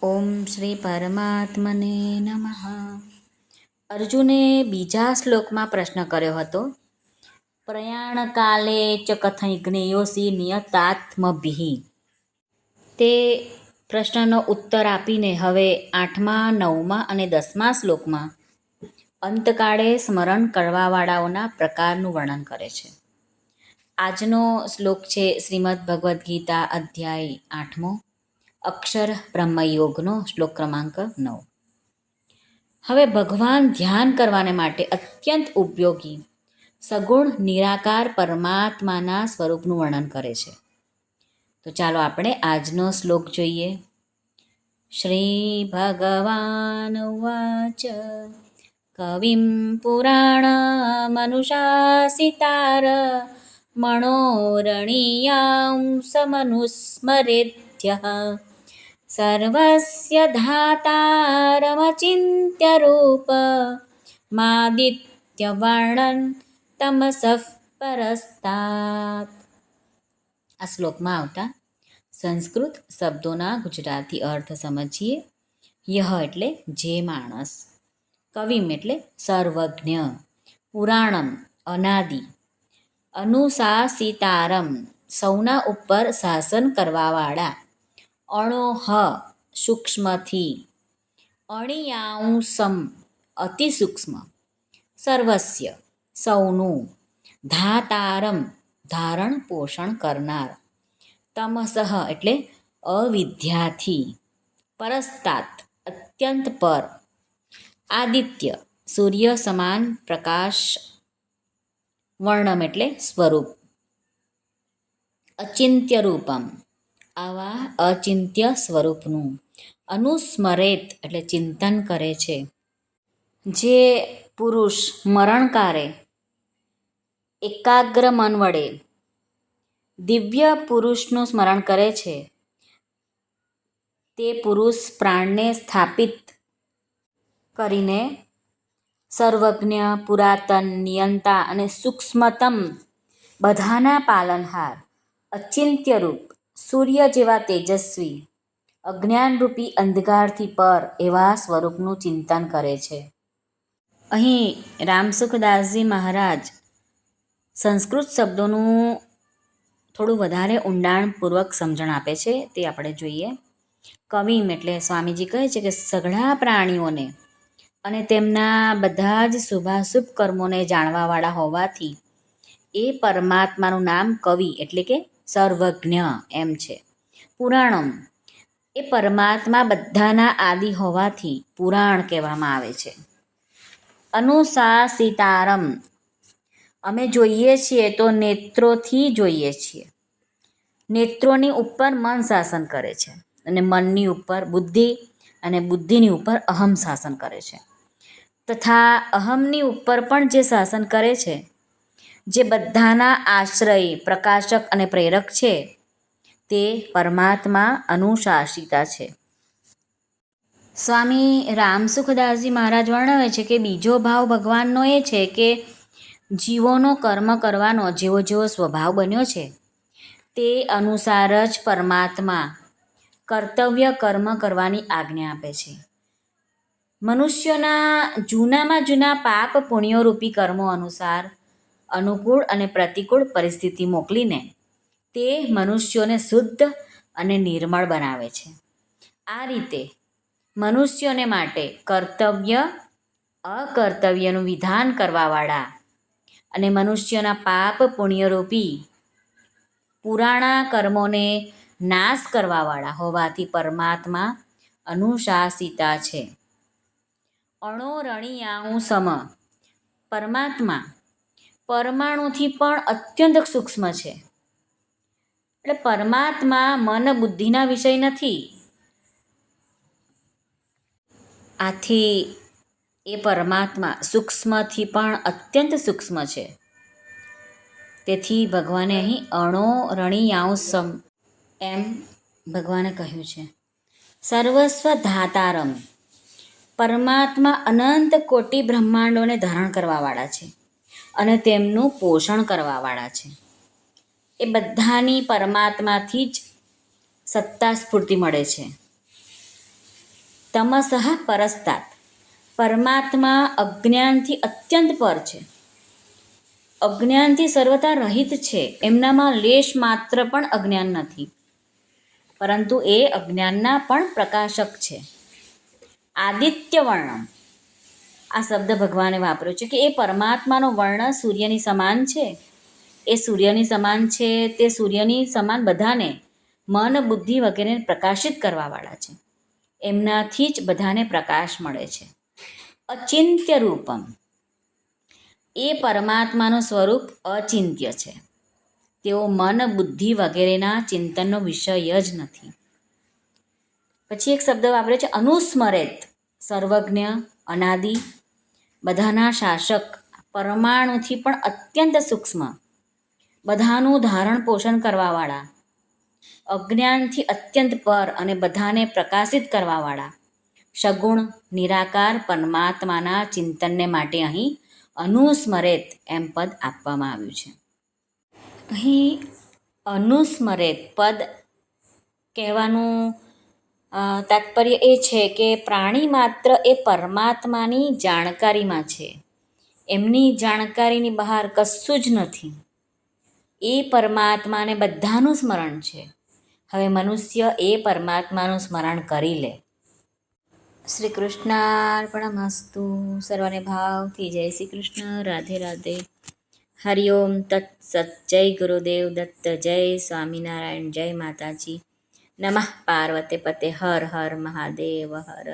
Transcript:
ઓમ શ્રી પરમાત્મને નમઃ. અર્જુને બીજા શ્લોકમાં પ્રશ્ન કર્યો હતો, પ્રયાણકાલે ચ કથં જ્ઞેયોસી નિયતાત્મભિઃ. તે પ્રશ્નનો ઉત્તર આપીને હવે 8મા, 9મા અને 10મા શ્લોકમાં અંતકાળે સ્મરણ કરવાવાળાઓના પ્રકારનું વર્ણન કરે છે. આજનો શ્લોક છે શ્રીમદ્ ભગવદ્ ગીતા અધ્યાય 8મો, અક્ષર બ્રહ્મયોગનો શ્લોક ક્રમાંક 9. હવે ભગવાન ધ્યાન કરવાને માટે અત્યંત ઉપયોગી સગુણ નિરાકાર પરમાત્માના સ્વરૂપનું વર્ણન કરે છે. તો ચાલો આપણે આજનો શ્લોક જોઈએ. શ્રી ભગવાન ઉવાચ કવિં પુરાણમનુશાસિતાર મણોરણીયાં સમનુસ્મરેત્યઃ સર્વસ્ય ધાતારમચિંત્ય રૂપ માદિત્યવર્ણન તમસઃ પરસ્તાત. આ શ્લોકમાં આવતા સંસ્કૃત શબ્દોના ગુજરાતી અર્થ સમજીએ. યહ એટલે જે માણસ, કવિમ એટલે સર્વજ્ઞ, પુરાણમ અનાદિ, અનુશાસિતારમ સૌના ઉપર શાસન કરવાવાળા, અણોહ સૂક્ષ્મથી, અણિયાઉસમ અતિ સૂક્ષ્મ, સર્વસ્ય સૌનું, ધાતારમ ધારણ પોષણ કરનાર, તમસઃ એટલે અવિદ્યાથી, પરસ્તાત અત્યંત પર, આદિત્ય સૂર્ય સમાન પ્રકાશ, વર્ણમ એટલે સ્વરૂપ, અચિંત્ય રૂપમ આવા અચિંત્ય સ્વરૂપનું, અનુસ્મરેત એટલે ચિંતન કરે છે. જે પુરુષ મરણકારે એકાગ્ર મન વડે દિવ્ય પુરુષનું સ્મરણ કરે છે, તે પુરુષ પ્રાણને સ્થાપિત કરીને સર્વજ્ઞ, પુરાતન, નિયંતા અને સૂક્ષ્મતમ બધાના પાલનહાર, અચિંત્યરૂપ સૂર્ય જેવા તેજસ્વી, અજ્ઞાનરૂપી અંધકારથી પર એવા સ્વરૂપનું ચિંતન કરે છે. અહીં રામસુખદાસજી મહારાજ સંસ્કૃત શબ્દોનું થોડું વધારે ઊંડાણપૂર્વક સમજણ આપે છે. તે આપણે જોઈએ. કવિમ એટલે સ્વામીજી કહે છે કે સઘળા પ્રાણીઓને અને તેમના બધા જ શુભાશુભ કર્મોને જાણવાવાળા હોવાથી એ પરમાત્માનું નામ કવિ એટલે કે સર્વજ્ઞ એમ છે. પુરાણમ એ પરમાત્મા બધાના આદિ હોવાથી પુરાણ કહેવામાં આવે છે. અનુશાસિતારમ અમે જોઈએ છીએ તો નેત્રોથી જોઈએ છીએ. નેત્રોની ઉપર મન શાસન કરે છે અને મનની ઉપર બુદ્ધિ અને બુદ્ધિની ઉપર અહમ શાસન કરે છે. તથા અહમની ઉપર પણ જે શાસન કરે છે, જે બધાના આશ્રય, પ્રકાશક અને પ્રેરક છે, તે પરમાત્મા અનુશાસિતા છે. સ્વામી રામસુખદાસજી મહારાજ વર્ણવે છે કે બીજો ભાવ ભગવાનનો એ છે કે જીવોનો કર્મ કરવાનો જેવો જેવો સ્વભાવ બન્યો છે તે અનુસાર જ પરમાત્મા કર્તવ્ય કર્મ કરવાની આજ્ઞા આપે છે. મનુષ્યોના જૂનામાં જૂના પાપ પુણ્યોરૂપી કર્મો અનુસાર અનુકૂળ અને પ્રતિકૂળ પરિસ્થિતિ મોકલીને તે મનુષ્યોને શુદ્ધ અને નિર્મળ બનાવે છે. આ રીતે મનુષ્યોને માટે કર્તવ્ય અકર્તવ્યનું વિધાન કરવાવાળા અને મનુષ્યોના પાપ પુણ્યરૂપી પુરાણા કર્મોને નાશ કરવાવાળા હોવાથી પરમાત્મા અનુશાસિતા છે. અણોરણીયાઉ સમ પરમાત્મા પરમાણુથી પણ અત્યંત સૂક્ષ્મ છે. એટલે પરમાત્મા મન બુદ્ધિના વિષય નથી. આથી એ પરમાત્મા સૂક્ષ્મથી પણ અત્યંત સૂક્ષ્મ છે. તેથી ભગવાને અહીં અણોરણીયાઉસમ એમ ભગવાને કહ્યું છે. સર્વસ્વ ધાતારમ પરમાત્મા અનંત કોટી બ્રહ્માંડોને ધારણ કરવાવાળા છે અને તેમનું પોષણ કરવાવાળા છે. એ બધાની પરમાત્માથી જ સત્તા સ્ફૂર્તિ મળે છે. તમસઃ પરસ્તાત. પરમાત્મા અજ્ઞાનથી અત્યંત પર છે, અજ્ઞાનથી સર્વથા રહિત છે. એમનામાં લેશ માત્ર પણ અજ્ઞાન નથી, પરંતુ એ અજ્ઞાનના પણ પ્રકાશક છે. આદિત્ય વર્ણમ, આ શબ્દ ભગવાને વાપર્યો છે કે એ પરમાત્માનો વર્ણ સૂર્યની સમાન છે. એ સૂર્યની સમાન છે, તે સૂર્યની સમાન બધાને મન બુદ્ધિ વગેરેને પ્રકાશિત કરવાવાળા છે. એમનાથી જ બધાને પ્રકાશ મળે છે. અચિંત્ય રૂપમ, એ પરમાત્માનું સ્વરૂપ અચિંત્ય છે. તેઓ મન બુદ્ધિ વગેરેના ચિંતનનો વિષય જ નથી. પછી એક શબ્દ વાપરે છે અનુસ્મરેત, સર્વજ્ઞ, અનાદિ, બધાના શાસક, પરમાણુથી પણ અત્યંત સૂક્ષ્મ, બધાનું ધારણ પોષણ કરવાવાળા, અજ્ઞાનથી અત્યંત પર અને બધાને પ્રકાશિત કરવાવાળા, સગુણ નિરાકાર પરમાત્માના ચિંતનને માટે અહીં અનુસ્મરેત એમ પદ આપવામાં આવ્યું છે. અહીં અનુસ્મરેત પદ કહેવાનું તાત્પર્ય એ છે કે પ્રાણી માત્ર એ પરમાત્માની જાણકારીમાં છે, એમની જાણકારીની બહાર કશું જ નથી. એ પરમાત્માને બધાનું સ્મરણ છે. હવે મનુષ્ય એ પરમાત્માનું સ્મરણ કરી લે. શ્રી કૃષ્ણાર્પણમસ્તુ. સર્વને ભાવથી જય શ્રી કૃષ્ણ. રાધે રાધે. હરિઓમ તત્સત. જય ગુરુદેવ દત્ત. જય સ્વામિનારાયણ. જય માતાજી. નમઃ પાર્વતે પતે. હર હર મહાદેવ હર.